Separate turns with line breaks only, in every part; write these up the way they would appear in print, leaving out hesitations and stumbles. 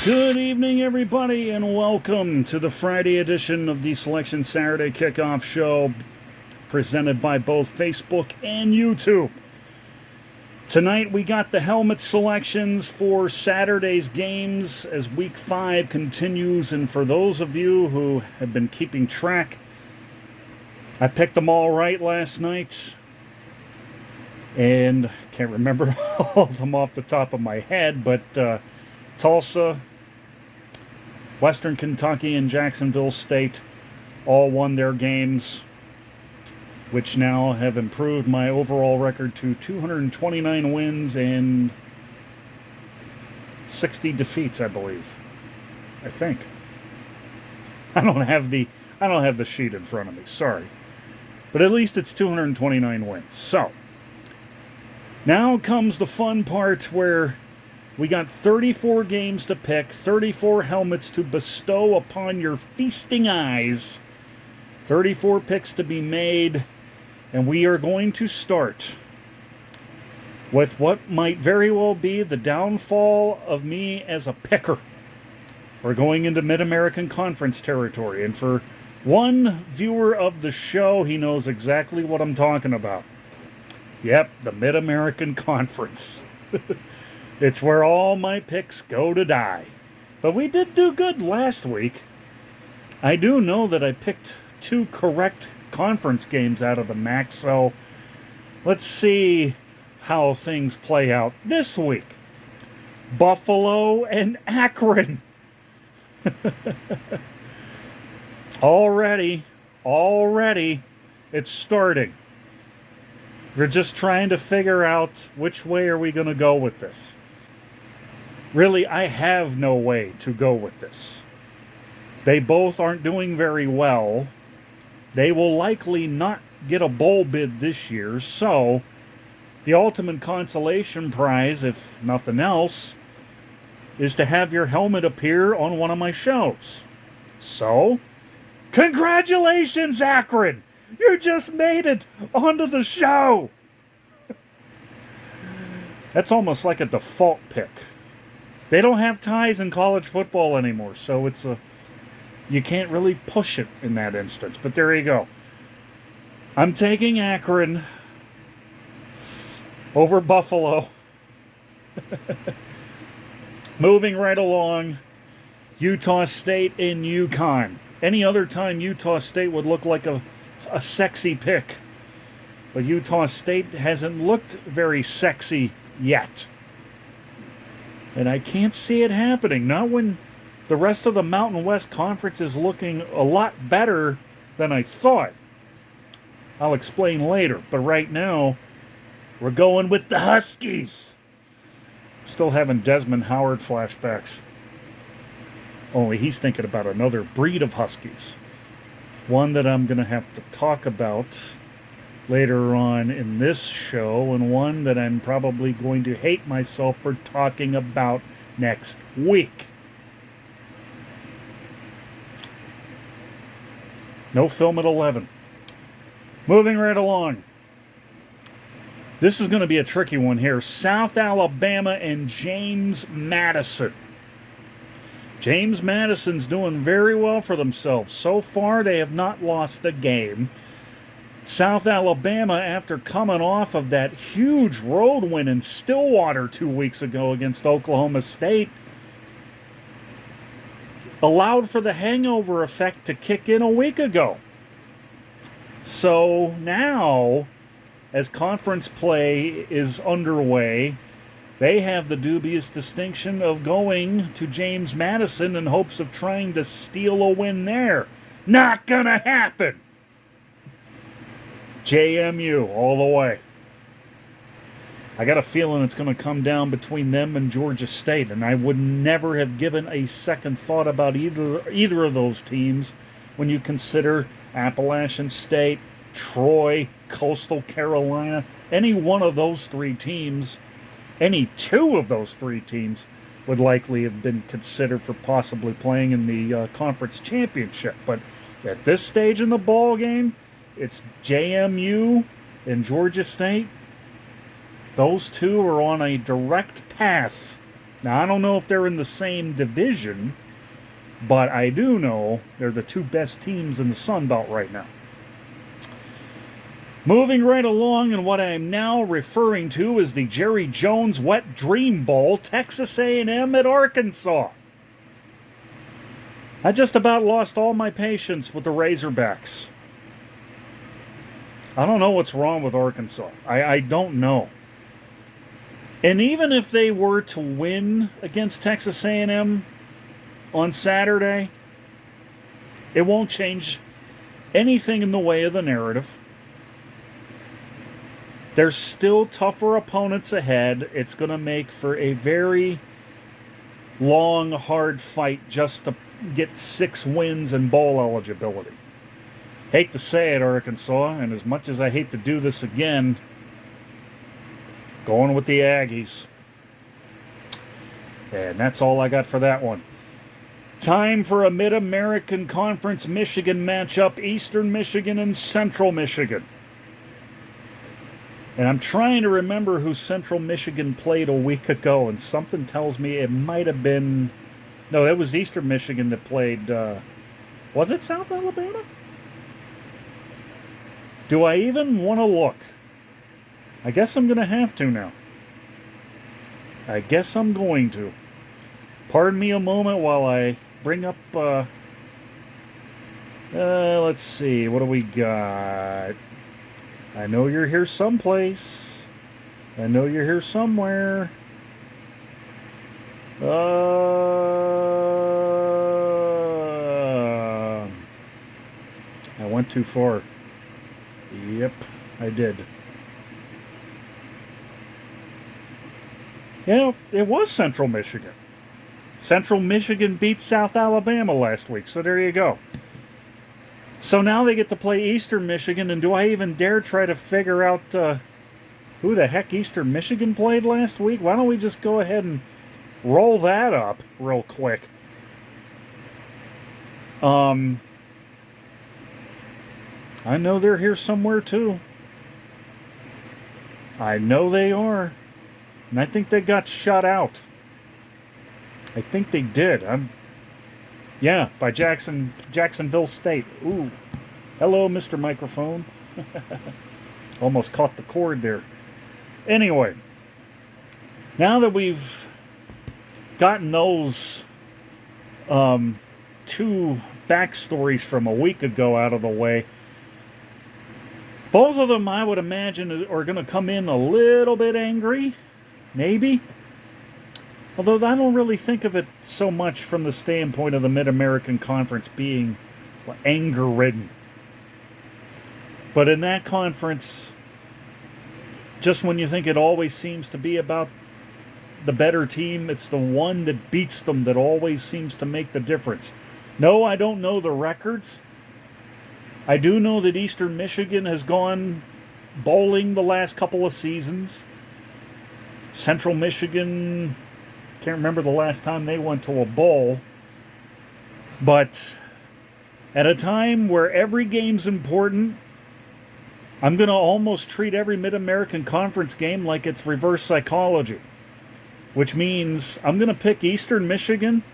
Good evening, everybody, and welcome to the Friday edition of the Selection Saturday Kickoff Show, presented by both Facebook and YouTube. Tonight we got the helmet selections for Saturday's games as Week 5 continues, and for those of you who have been keeping track, I picked them all right last night, and can't remember all of them off the top of my head, but Tulsa, Western Kentucky, and Jacksonville State all won their games, which now have improved my overall record to 229 wins and 60 defeats, I believe. I think. I don't have the sheet in front of me, sorry. But at least it's 229 wins. So, now comes the fun part where we got 34 games to pick, 34 helmets to bestow upon your feasting eyes, 34 picks to be made, and we are going to start with what might very well be the downfall of me as a picker. We're going into Mid-American Conference territory, and for one viewer of the show, he knows exactly what I'm talking about. Yep, the Mid-American Conference. It's where all my picks go to die. But we did do good last week. I do know that I picked 2 correct conference games out of the MAC, so let's see how things play out this week. Buffalo and Akron. Already, it's starting. We're just trying to figure out which way are we going to go with this. Really, I have no way to go with this. They both aren't doing very well. They will likely not get a bowl bid this year, so the ultimate consolation prize, if nothing else, is to have your helmet appear on one of my shows. So, congratulations, Akron! You just made it onto the show! That's almost like a default pick. They don't have ties in college football anymore, so you can't really push it in that instance. But there you go. I'm taking Akron over Buffalo. Moving right along, Utah State and UConn. Any other time Utah State would look like a sexy pick. But Utah State hasn't looked very sexy yet. And I can't see it happening. Not when the rest of the Mountain West Conference is looking a lot better than I thought. I'll explain later. But right now, we're going with the Huskies. Still having Desmond Howard flashbacks. Only he's thinking about another breed of Huskies. One that I'm going to have to talk about later on in this show, and one that I'm probably going to hate myself for talking about next week. No film at 11. Moving right along. This is going to be a tricky one here. South Alabama and James Madison. James Madison's doing very well for themselves. So far, they have not lost a game. South Alabama, after coming off of that huge road win in Stillwater 2 weeks ago against Oklahoma State, allowed for the hangover effect to kick in a week ago. So now, as conference play is underway, they have the dubious distinction of going to James Madison in hopes of trying to steal a win there. Not gonna happen! JMU all the way. I got a feeling it's going to come down between them and Georgia State, and I would never have given a second thought about either of those teams when you consider Appalachian State, Troy, Coastal Carolina. Any one of those 3 teams, any 2 of those 3 teams would likely have been considered for possibly playing in the conference championship. But at this stage in the ball game, it's JMU and Georgia State. Those 2 are on a direct path Now, I don't know if they're in the same division, but I do know they're the two best teams in the Sun Belt right now. Moving right along, and what I'm now referring to is the Jerry Jones Wet Dream Bowl, Texas A&M at Arkansas. I just about lost all my patience with the Razorbacks. I don't know what's wrong with Arkansas. I don't know. And even if they were to win against Texas A&M on Saturday, it won't change anything in the way of the narrative. There's still tougher opponents ahead. It's going to make for a very long, hard fight just to get 6 wins and bowl eligibility. Hate to say it, Arkansas, and as much as I hate to do this again, going with the Aggies. And that's all I got for that one. Time for a Mid-American Conference Michigan matchup, Eastern Michigan and Central Michigan. And I'm trying to remember who Central Michigan played a week ago, and something tells me it might have been... No, that was Eastern Michigan that played... was it South Alabama? Do I even want to look? I guess I'm going to have to now. I guess I'm going to. Pardon me a moment while I bring up... let's see, what do we got? I know you're here someplace. I know you're here somewhere. I went too far. Yep, I did. Yeah, it was Central Michigan. Central Michigan beat South Alabama last week, so there you go. So now they get to play Eastern Michigan, and do I even dare try to figure out who the heck Eastern Michigan played last week? Why don't we just go ahead and roll that up real quick? I know they're here somewhere too. I know they are. And I think they got shut out. I think they did. Yeah, by Jacksonville State. Ooh. Hello, Mr. Microphone. Almost caught the cord there. Anyway, now that we've gotten those 2 backstories from a week ago out of the way, both of them, I would imagine, are going to come in a little bit angry. Maybe. Although I don't really think of it so much from the standpoint of the Mid-American Conference being anger-ridden. But in that conference, just when you think it always seems to be about the better team, it's the one that beats them that always seems to make the difference. No, I don't know the records. I do know that Eastern Michigan has gone bowling the last couple of seasons. Central Michigan... Can't remember the last time they went to a bowl. But at a time where every game's important, I'm going to almost treat every Mid-American Conference game like it's reverse psychology. Which means I'm going to pick Eastern Michigan,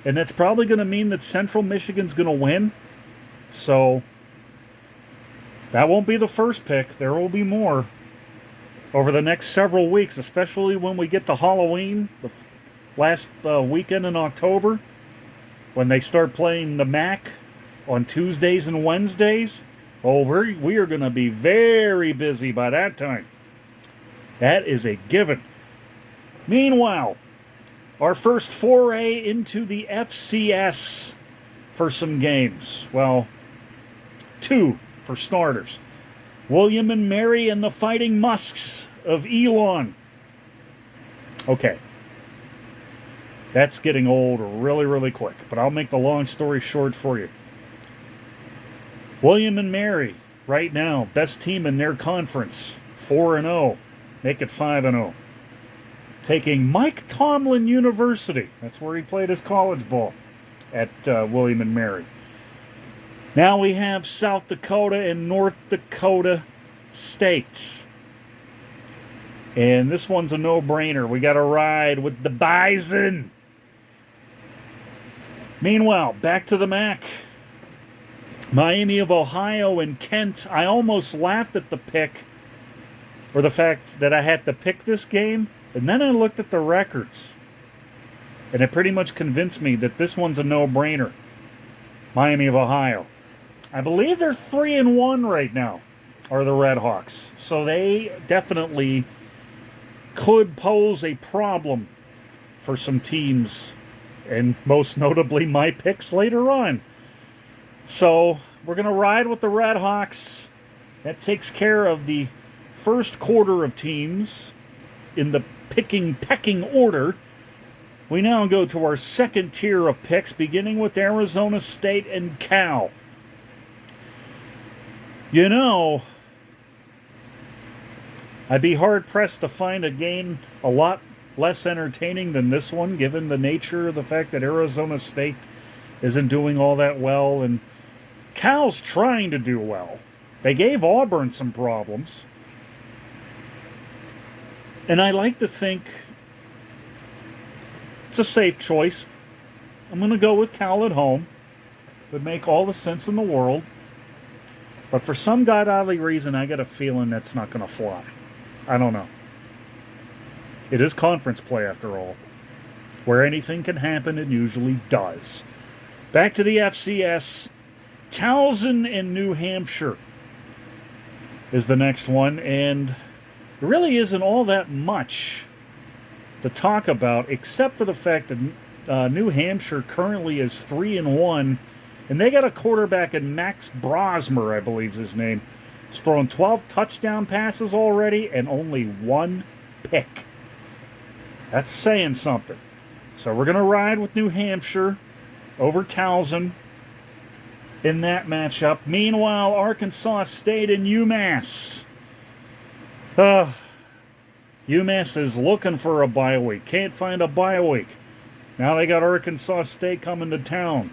and that's probably going to mean that Central Michigan's going to win. So that won't be the first pick. There will be more over the next several weeks, especially when we get to Halloween, the last weekend in October, when they start playing the MAC on Tuesdays and Wednesdays. Oh, we are going to be very busy by that time. That is a given. Meanwhile, our first foray into the FCS for some games. Well, 2 for starters. William and Mary and the Fighting Musks of Elon. Okay. That's getting old really, really quick, but I'll make the long story short for you. William and Mary, right now, best team in their conference, 4-0. Make it 5-0. Taking Mike Tomlin University. That's where he played his college ball, at William and Mary. Now we have South Dakota and North Dakota State. And this one's a no-brainer. We got to ride with the Bison. Meanwhile, back to the MAC. Miami of Ohio and Kent. I almost laughed at the pick, or the fact that I had to pick this game. And then I looked at the records. And it pretty much convinced me that this one's a no-brainer. Miami of Ohio. I believe they're 3-1 right now, are the Red Hawks. So they definitely could pose a problem for some teams, and most notably my picks later on. So we're going to ride with the Red Hawks. That takes care of the first quarter of teams in the pecking order. We now go to our second tier of picks, beginning with Arizona State and Cal. You know, I'd be hard-pressed to find a game a lot less entertaining than this one, given the nature of the fact that Arizona State isn't doing all that well, and Cal's trying to do well. They gave Auburn some problems. And I like to think it's a safe choice. I'm going to go with Cal at home. Would make all the sense in the world. But for some godly reason, I got a feeling that's not going to fly. I don't know. It is conference play, after all. Where anything can happen, it usually does. Back to the FCS. Towson and New Hampshire is the next one. And there really isn't all that much to talk about, except for the fact that New Hampshire currently is 3-1. And they got a quarterback in Max Brosmer, I believe is his name. He's thrown 12 touchdown passes already and only one pick. That's saying something. So we're going to ride with New Hampshire over Towson in that matchup. Meanwhile, Arkansas State and UMass. UMass is looking for a bye week. Can't find a bye week. Now they got Arkansas State coming to town.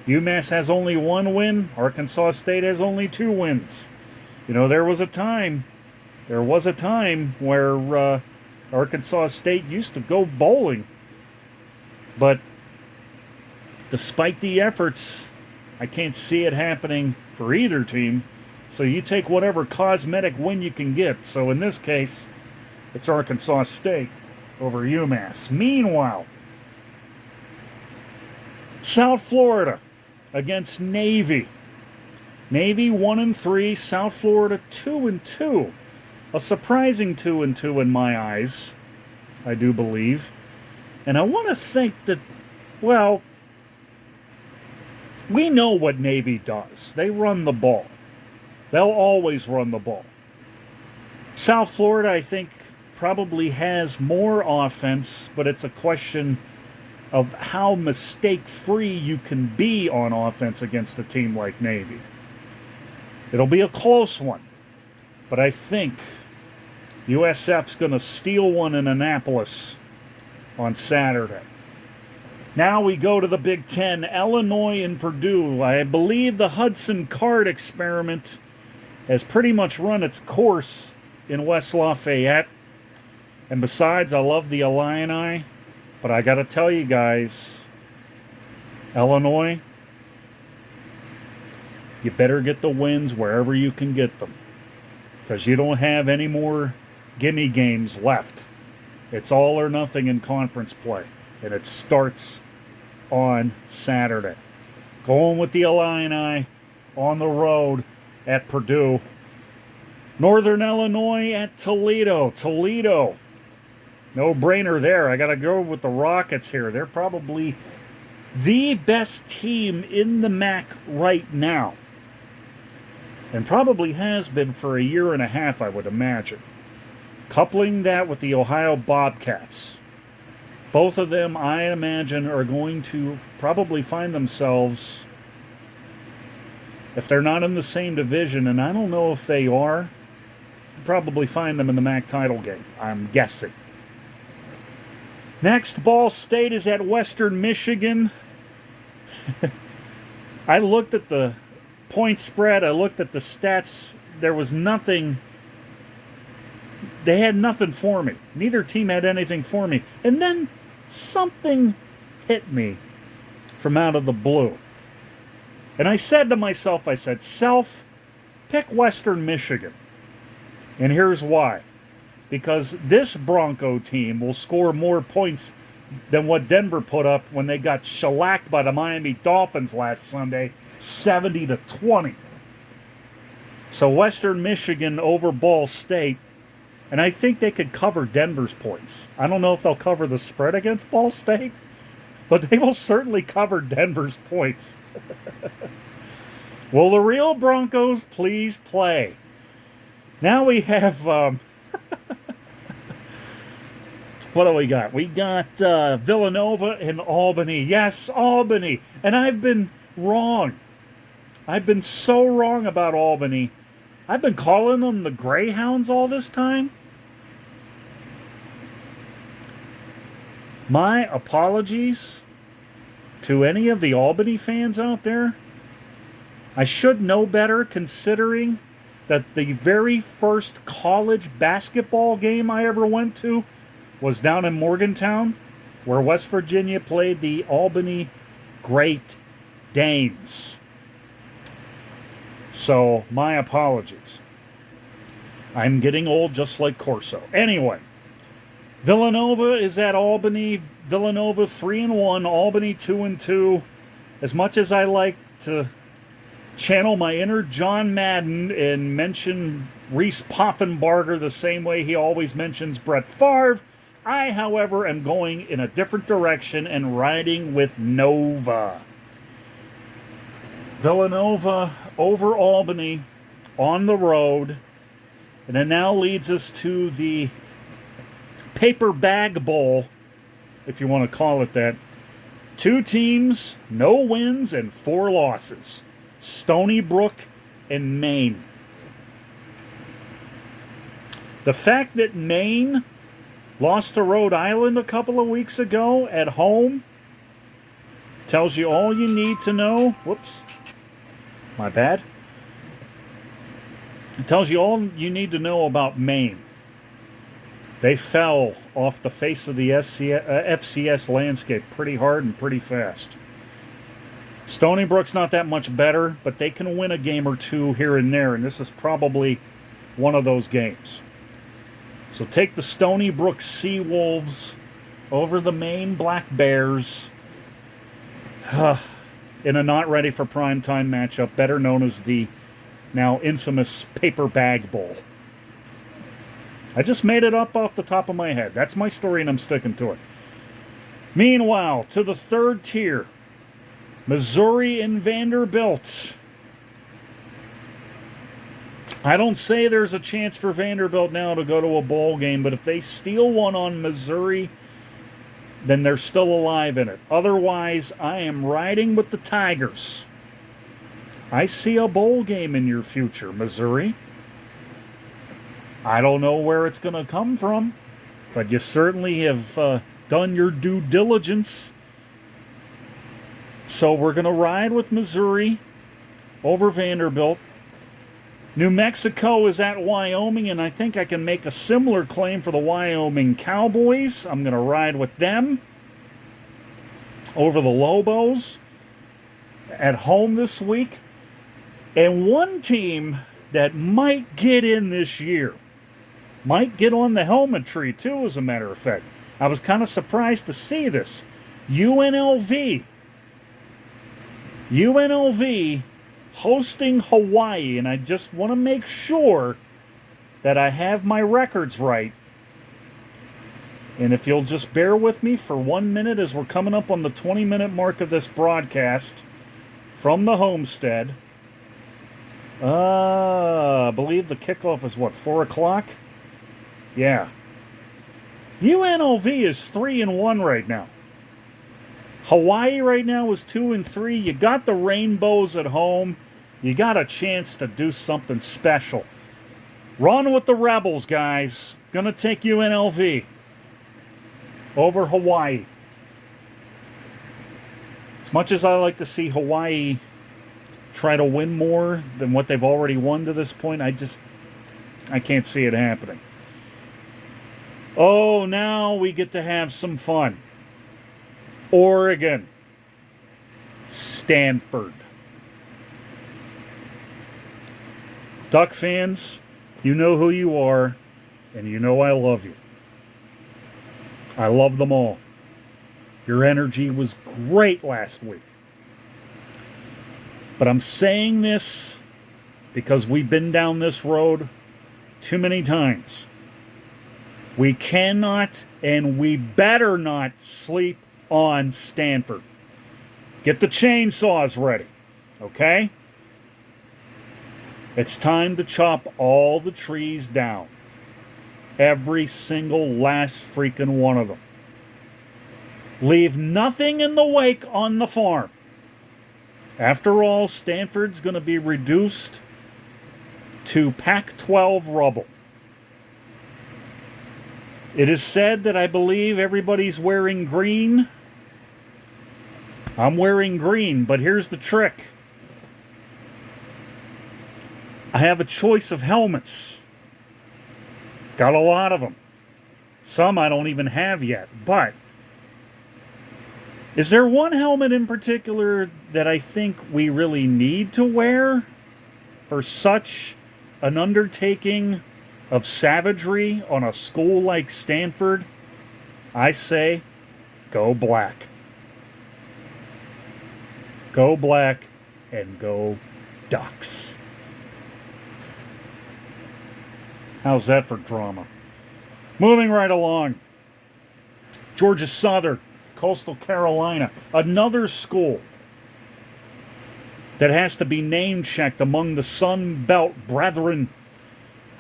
UMass has only one win. Arkansas State has only 2 wins. You know, there was a time where Arkansas State used to go bowling. But despite the efforts, I can't see it happening for either team. So you take whatever cosmetic win you can get. So in this case, it's Arkansas State over UMass. Meanwhile, South Florida against Navy. Navy 1-3, South Florida 2-2. A surprising 2-2 in my eyes, I do believe. And I want to think that, well, we know what Navy does. They run the ball. They'll always run the ball. South Florida, I think, probably has more offense, but it's a question of how mistake-free you can be on offense against a team like Navy. It'll be a close one, but I think USF's going to steal one in Annapolis on Saturday. Now we go to the Big Ten, Illinois and Purdue. I believe the Hudson Card experiment has pretty much run its course in West Lafayette. And besides, I love the Illini. But I got to tell you guys, Illinois, you better get the wins wherever you can get them. Because you don't have any more gimme games left. It's all or nothing in conference play. And it starts on Saturday. Going with the Illini on the road at Purdue. Northern Illinois at Toledo. Toledo. No brainer there. I got to go with the Rockets here. They're probably the best team in the MAC right now. And probably has been for a year and a half, I would imagine. Coupling that with the Ohio Bobcats. Both of them, I imagine, are going to probably find themselves, if they're not in the same division, and I don't know if they are, probably find them in the MAC title game, I'm guessing. Next, Ball State is at Western Michigan. I looked at the point spread. I looked at the stats. There they had nothing for me. Neither team had anything for me. And then something hit me from out of the blue. And I said to myself, Self, pick Western Michigan. And here's why. Because this Bronco team will score more points than what Denver put up when they got shellacked by the Miami Dolphins last Sunday, 70-20. So Western Michigan over Ball State, and I think they could cover Denver's points. I don't know if they'll cover the spread against Ball State, but they will certainly cover Denver's points. Will the real Broncos please play? Now we have, what do we got? We got Villanova and Albany. Yes, Albany. And I've been wrong. I've been so wrong about Albany. I've been calling them the Greyhounds all this time. My apologies to any of the Albany fans out there. I should know better, considering that the very first college basketball game I ever went to was down in Morgantown, where West Virginia played the Albany Great Danes. So, my apologies. I'm getting old just like Corso. Anyway, Villanova is at Albany. Villanova 3-1, Albany 2-2. As much as I like to channel my inner John Madden and mention Reese Poffenbarger the same way he always mentions Brett Favre, I, however, am going in a different direction and riding with Nova. Villanova over Albany on the road. And it now leads us to the Paper Bag Bowl, if you want to call it that. 2 teams, no wins and 4 losses. Stony Brook and Maine. The fact that Maine lost to Rhode Island a couple of weeks ago at home tells you all you need to know. Whoops. My bad. It tells you all you need to know about Maine. They fell off the face of the FCS landscape pretty hard and pretty fast. Stony Brook's not that much better, but they can win a game or 2 here and there, and this is probably one of those games. So take the Stony Brook Seawolves over the Maine Black Bears in a not ready for primetime matchup, better known as the now infamous Paper Bag Bowl. I just made it up off the top of my head. That's my story, and I'm sticking to it. Meanwhile, to the 3rd tier, Missouri and Vanderbilt. I don't say there's a chance for Vanderbilt now to go to a bowl game, but if they steal one on Missouri, then they're still alive in it. Otherwise, I am riding with the Tigers. I see a bowl game in your future, Missouri. I don't know where it's going to come from, but you certainly have done your due diligence. So we're going to ride with Missouri over Vanderbilt. New Mexico is at Wyoming, and I think I can make a similar claim for the Wyoming Cowboys. I'm going to ride with them over the Lobos at home this week. And one team that might get in this year, might get on the helmet tree too, as a matter of fact. I was kind of surprised to see this. UNLV hosting Hawaii, and I just want to make sure that I have my records right. And if you'll just bear with me for 1 minute as we're coming up on the 20-minute mark of this broadcast from the homestead. I believe the kickoff is, 4 o'clock? Yeah. UNLV is 3-1 right now. Hawaii right now is 2-3. You got the Rainbows at home. You got a chance to do something special. Run with the Rebels, guys. Gonna take UNLV over Hawaii. As much as I like to see Hawaii try to win more than what they've already won to this point, I can't see it happening. Oh, now we get to have some fun. Oregon. Stanford. Duck fans, you know who you are, and you know I love you. I love them all. Your energy was great last week. But I'm saying this because we've been down this road too many times. We cannot and we better not sleep on Stanford. Get the chainsaws ready, okay? It's time to chop all the trees down. Every single last freaking one of them. Leave nothing in the wake on the farm. After all, Stanford's going to be reduced to Pac-12 rubble. It is said that I believe everybody's wearing green. I'm wearing green, but here's the trick. I have a choice of helmets. Got a lot of them. Some I don't even have yet, but is there one helmet in particular that I think we really need to wear for such an undertaking of savagery on a school like Stanford? I say, go black. Go black and go Ducks. How's that for drama? Moving right along. Georgia Southern, Coastal Carolina, another school that has to be name-checked among the Sun Belt brethren.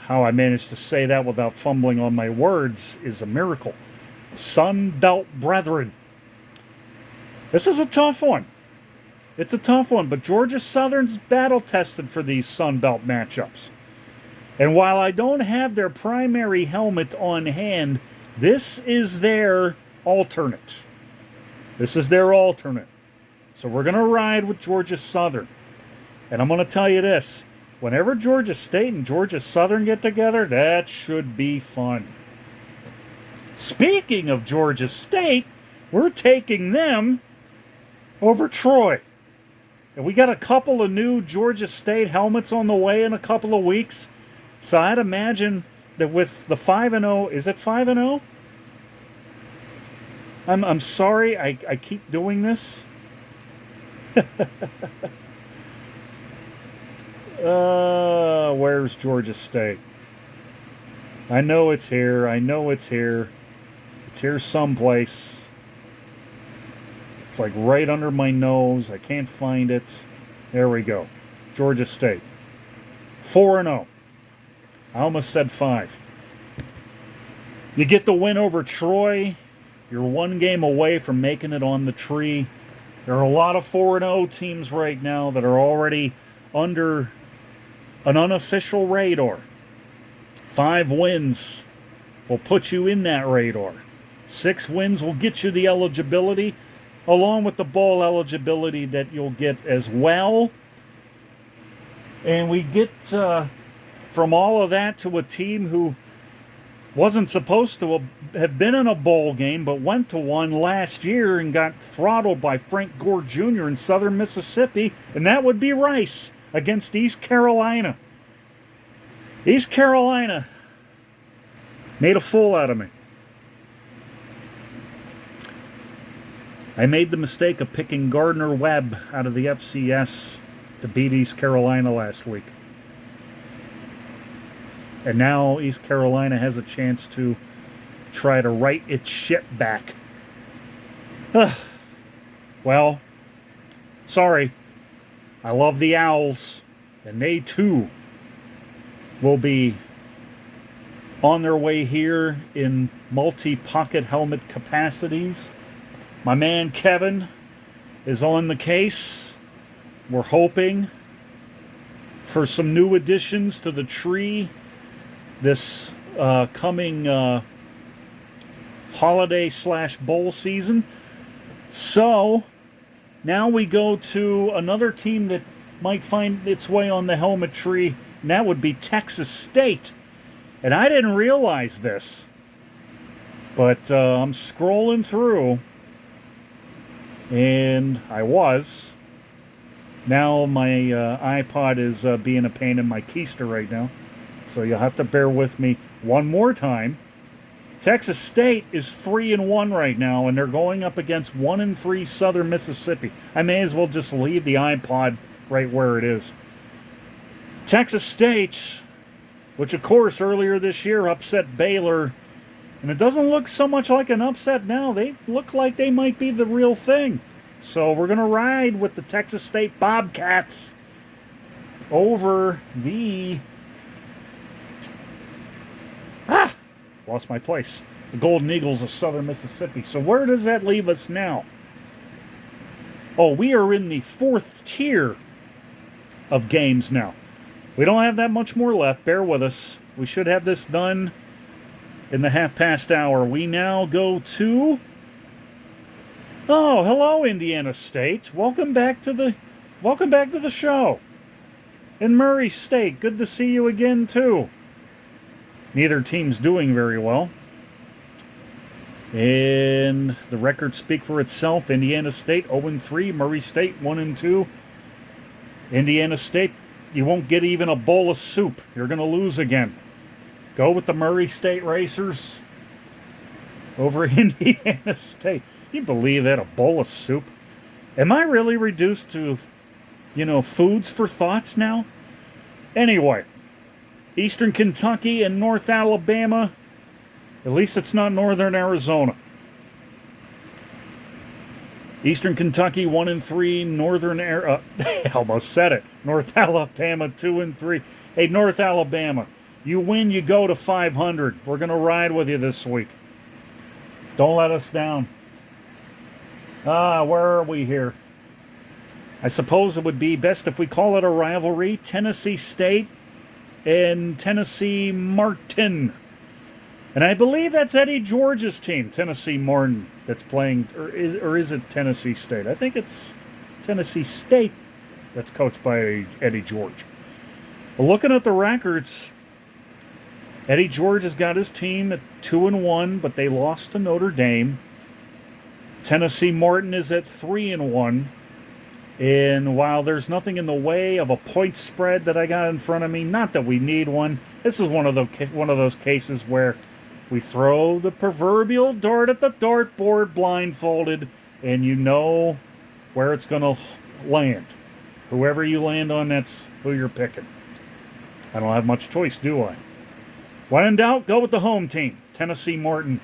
How I managed to say that without fumbling on my words is a miracle. Sun Belt brethren. This is a tough one. It's a tough one, but Georgia Southern's battle-tested for these Sun Belt matchups. And while I don't have their primary helmet on hand, this is their alternate. This is their alternate. So we're going to ride with Georgia Southern. And I'm going to tell you this. Whenever Georgia State and Georgia Southern get together, that should be fun. Speaking of Georgia State, we're taking them over Troy. And we got a couple of new Georgia State helmets on the way in a couple of weeks. So I'd imagine that with the 5-0, is it 5-0? I'm sorry, I keep doing this. Where's Georgia State? I know it's here. I know it's here. It's here someplace. It's like right under my nose. I can't find it. There we go. Georgia State. 4-0. I almost said 5. You get the win over Troy. You're one game away from making it on the tree. There are a lot of 4-0 teams right now that are already under an unofficial radar. 5 wins will put you in that radar. 6 wins will get you the eligibility, along with the bowl eligibility that you'll get as well. And we get from all of that to a team who wasn't supposed to have been in a bowl game, but went to one last year and got throttled by Frank Gore Jr. in Southern Mississippi, and that would be Rice against East Carolina. East Carolina made a fool out of me. I made the mistake of picking Gardner Webb out of the FCS to beat East Carolina last week. And now East Carolina has a chance to try to right its ship back. Well, sorry. I love the Owls, and they too will be on their way here in multi-pocket helmet capacities. My man Kevin is on the case. We're hoping for some new additions to the tree this coming holiday/bowl season. So now we go to another team that might find its way on the helmet tree, and that would be Texas State. And I didn't realize this, But I'm scrolling through, and I was. Now my iPod is being a pain in my keister right now, so you'll have to bear with me one more time. Texas State is 3-1 right now, and they're going up against 1-3 Southern Mississippi. I may as well just leave the iPod right where it is. Texas State, which of course earlier this year upset Baylor, and it doesn't look so much like an upset now. They look like they might be the real thing. So we're going to ride with the Texas State Bobcats over the... Lost my place. The Golden Eagles of Southern Mississippi. So where does that leave us now? Oh, we are in the fourth tier of games now. We don't have that much more left. Bear with us. We should have this done in the half-past hour. We now go to... Oh, hello, Indiana State. Welcome back to the show. And Murray State, good to see you again, too. Neither team's doing very well. And the records speak for itself. Indiana State 0-3, Murray State 1-2. Indiana State, you won't get even a bowl of soup. You're going to lose again. Go with the Murray State Racers over Indiana State. Can you believe that? A bowl of soup? Am I really reduced to, foods for thoughts now? Anyway. Eastern Kentucky and North Alabama. At least it's not Northern Arizona. Eastern Kentucky 1-3, Northern I almost said it. North Alabama 2-3. Hey, North Alabama, you win, you go to 500. We're going to ride with you this week. Don't let us down. Where are we here? I suppose it would be best if we call it a rivalry. Tennessee State and Tennessee Martin. And I believe that's Eddie George's team, Tennessee Martin, that's playing, or is it Tennessee State? I think it's Tennessee State that's coached by Eddie George. Well, looking at the records, Eddie George has got his team at 2-1, but they lost to Notre Dame. Tennessee Martin is at 3-1. And while there's nothing in the way of a point spread that I got in front of me, not that we need one, this is one of those cases where we throw the proverbial dart at the dartboard blindfolded, and you know where it's going to land. Whoever you land on, that's who you're picking. I don't have much choice, do I? When in doubt, go with the home team, Tennessee Martin.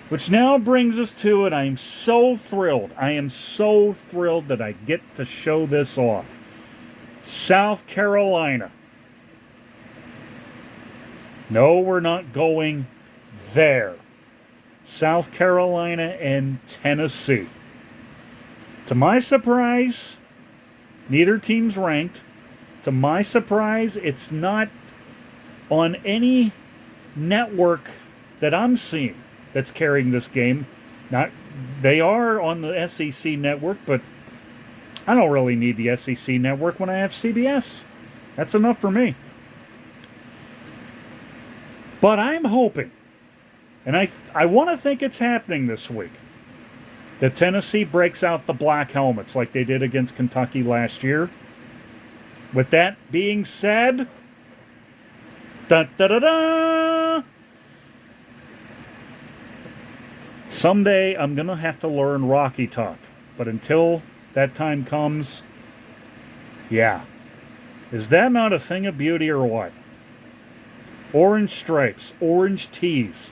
Which now brings us to it. I am so thrilled. I am so thrilled that I get to show this off. South Carolina. No, we're not going there. South Carolina and Tennessee. To my surprise, neither team's ranked. To my surprise, it's not on any network that I'm seeing that's carrying this game. They are on the SEC network, but I don't really need the SEC network when I have CBS. That's enough for me. But I'm hoping, and I want to think it's happening this week, that Tennessee breaks out the black helmets like they did against Kentucky last year. With that being said, da-da-da-da! Someday I'm going to have to learn Rocky Top. But until that time comes, yeah. Is that not a thing of beauty or what? Orange stripes, orange tees.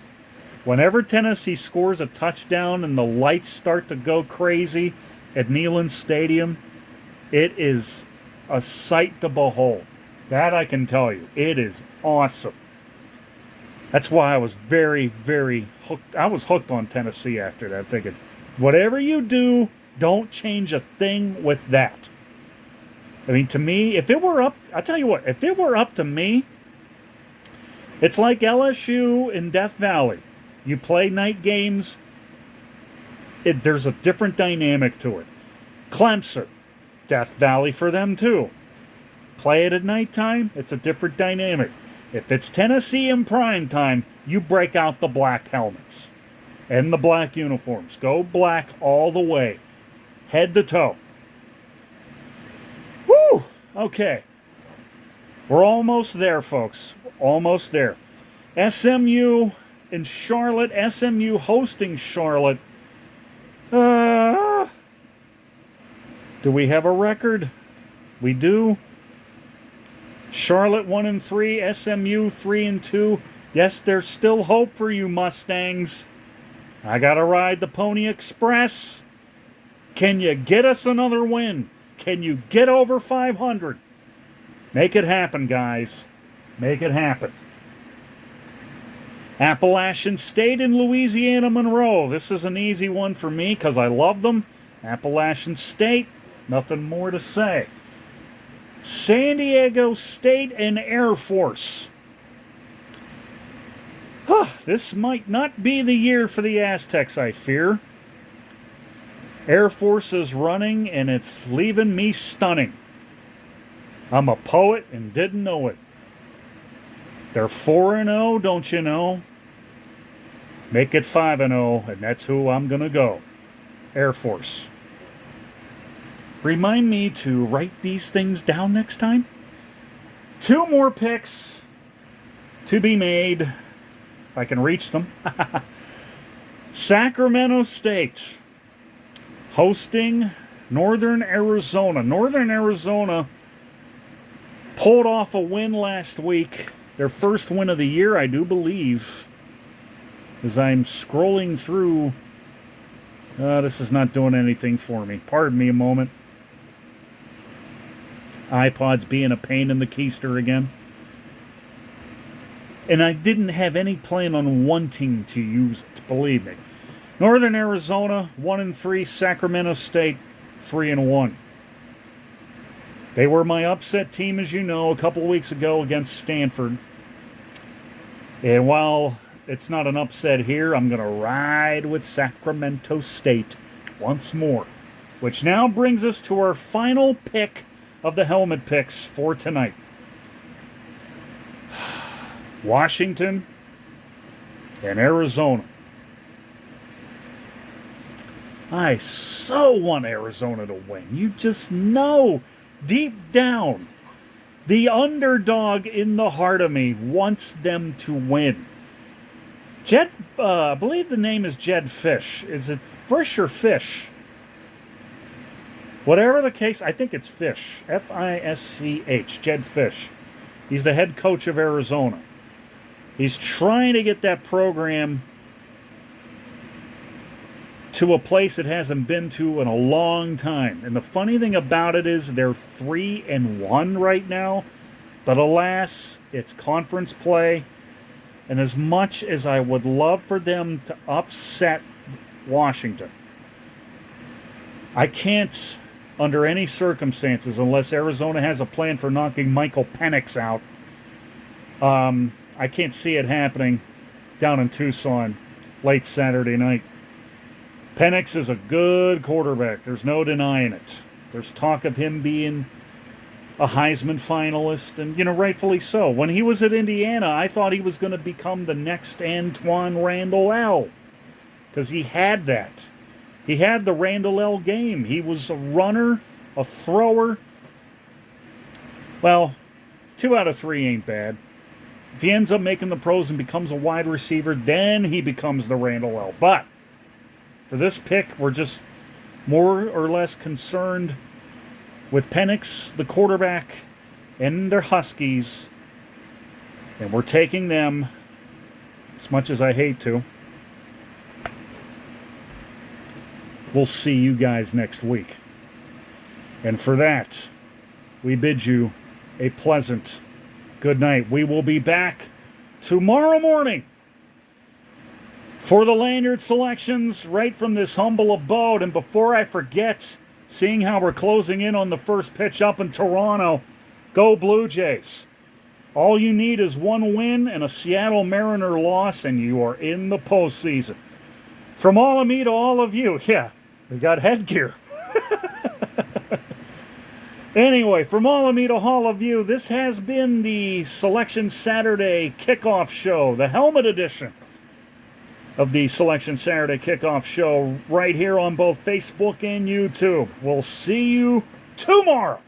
Whenever Tennessee scores a touchdown and the lights start to go crazy at Neyland Stadium, it is a sight to behold. That I can tell you. It is awesome. That's why I was very, very hooked. I was hooked on Tennessee after that, thinking, whatever you do, don't change a thing with that. I mean, to me, if it were up, I'll tell you what, if it were up to me, it's like LSU in Death Valley. You play night games, there's a different dynamic to it. Clemson, Death Valley for them too. Play it at nighttime, it's a different dynamic. If it's Tennessee in prime time, you break out the black helmets and the black uniforms. Go black all the way, head to toe. Woo! Okay. We're almost there, folks. Almost there. SMU in Charlotte. SMU hosting Charlotte. Do we have a record? We do. Charlotte 1-3, SMU 3-2. Yes, there's still hope for you, Mustangs. I gotta ride the Pony Express. Can you get us another win? Can you get over 500? Make it happen, guys. Make it happen. Appalachian State and Louisiana Monroe. This is an easy one for me because I love them. Appalachian State, nothing more to say. San Diego State and Air Force. This might not be the year for the Aztecs, I fear. Air Force is running, and it's leaving me stunning. I'm a poet and didn't know it. They're 4-0, don't you know? Make it 5-0, and that's who I'm going to go. Air Force. Remind me to write these things down next time. 2 more picks to be made, if I can reach them. Sacramento State hosting Northern Arizona. Northern Arizona pulled off a win last week. Their first win of the year, I do believe. As I'm scrolling through, this is not doing anything for me. Pardon me a moment. iPod's being a pain in the keister again. And I didn't have any plan on wanting to use it, believe me. Northern Arizona, 1-3. Sacramento State, 3-1. They were my upset team, as you know, a couple weeks ago against Stanford. And while it's not an upset here, I'm going to ride with Sacramento State once more. Which now brings us to our final pick of the helmet picks for tonight. Washington and Arizona. I so want Arizona to win. You just know deep down, the underdog in the heart of me wants them to win. I believe the name is Jed Fish. Is it Frisch or Fish? Whatever the case, I think it's Fish. Fisch. Jed Fish. He's the head coach of Arizona. He's trying to get that program to a place it hasn't been to in a long time. And the funny thing about it is they're 3-1 right now. But alas, it's conference play. And as much as I would love for them to upset Washington, I can't, under any circumstances, unless Arizona has a plan for knocking Michael Penix out, I can't see it happening down in Tucson late Saturday night. Penix is a good quarterback. There's no denying it. There's talk of him being a Heisman finalist, and, rightfully so. When he was at Indiana, I thought he was going to become the next Antoine Randall L. Because he had that. He had the Randall L game. He was a runner, a thrower. Well, 2 out of 3 ain't bad. If he ends up making the pros and becomes a wide receiver, then he becomes the Randall L. But for this pick, we're just more or less concerned with Penix, the quarterback, and their Huskies. And we're taking them, as much as I hate to. We'll see you guys next week. And for that, we bid you a pleasant good night. We will be back tomorrow morning for the lanyard selections right from this humble abode. And before I forget, seeing how we're closing in on the first pitch up in Toronto, go Blue Jays. All you need is one win and a Seattle Mariner loss, and you are in the postseason. From all of me to all of you, yeah, we got headgear. Anyway, from all of me to all of you, this has been the Selection Saturday Kickoff Show, the Helmet Edition of the Selection Saturday Kickoff Show, right here on both Facebook and YouTube. We'll see you tomorrow.